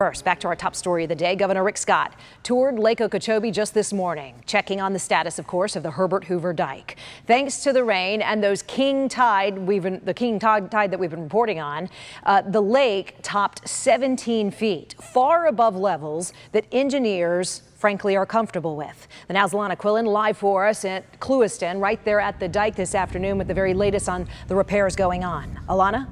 First, back to our top story of the day. Governor Rick Scott toured Lake Okeechobee just this morning, checking on the status, of course, of the Herbert Hoover Dike. Thanks to the rain and those king tide that we've been reporting on, the lake topped 17 feet, far above levels that engineers frankly are comfortable with. The Now's Alana Quillen live for us at Clewiston, right there at the dike this afternoon with the very latest on the repairs going on. Alana?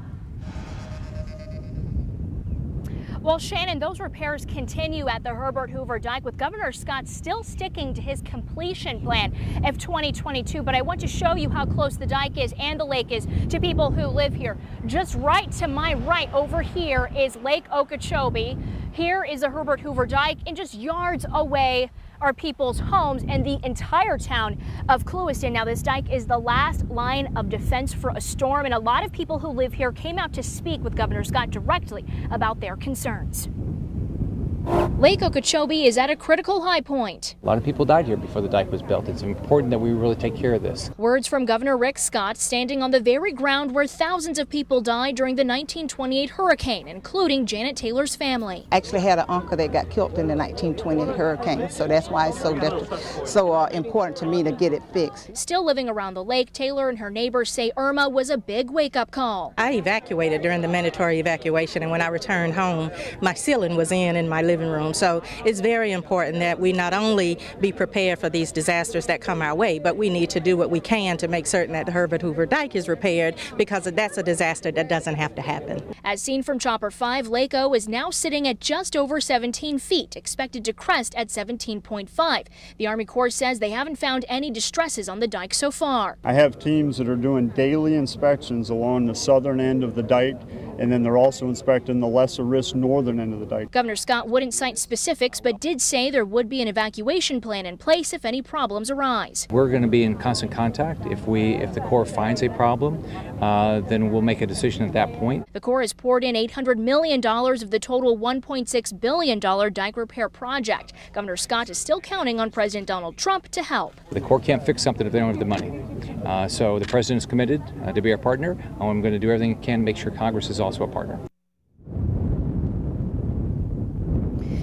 Well, Shannon, those repairs continue at the Herbert Hoover Dike, with Governor Scott still sticking to his completion plan of 2022. But I want to show you how close the dike is and the lake is to people who live here. Just right to my right over here is Lake Okeechobee. Here is the Herbert Hoover Dike, and just yards away are people's homes and the entire town of Clewiston. Now, this dike is the last line of defense for a storm, and a lot of people who live here came out to speak with Governor Scott directly about their concerns. Lake Okeechobee is at a critical high point. A lot of people died here before the dike was built. It's important that we really take care of this. Words from Governor Rick Scott, standing on the very ground where thousands of people died during the 1928 hurricane, including Janet Taylor's family. I actually had an uncle that got killed in the 1928 hurricane, so that's why it's so important to me to get it fixed. Still living around the lake, Taylor and her neighbors say Irma was a big wake-up call. I evacuated during the mandatory evacuation, and when I returned home, my ceiling was in my living room. So it's very important that we not only be prepared for these disasters that come our way, but we need to do what we can to make certain that the Herbert Hoover Dike is repaired, because that's a disaster that doesn't have to happen. As seen from Chopper 5, Lake O is now sitting at just over 17 feet, expected to crest at 17.5. The Army Corps says they haven't found any distresses on the dike so far. I have teams that are doing daily inspections along the southern end of the dike, and then they're also inspecting the lesser risk northern end of the dike. Governor Scott wouldn't cite specifics, but did say there would be an evacuation plan in place if any problems arise. We're going to be in constant contact. If the Corps finds a problem, then we'll make a decision at that point. The Corps has poured in $800 million of the total $1.6 billion dike repair project. Governor Scott is still counting on President Donald Trump to help. The Corps can't fix something if they don't have the money. So the President is committed to be our partner, and I'm going to do everything I can to make sure Congress is also a partner.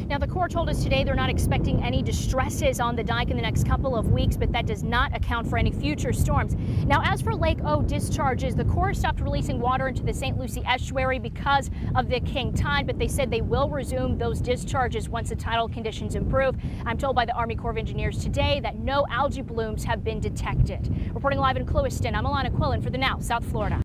Now, the Corps told us today they're not expecting any distresses on the dike in the next couple of weeks, but that does not account for any future storms. Now, as for Lake O discharges, the Corps stopped releasing water into the St. Lucie estuary because of the king tide, but they said they will resume those discharges once the tidal conditions improve. I'm told by the Army Corps of Engineers today that no algae blooms have been detected. Reporting live in Clewiston, I'm Alana Quillen for the Now South Florida.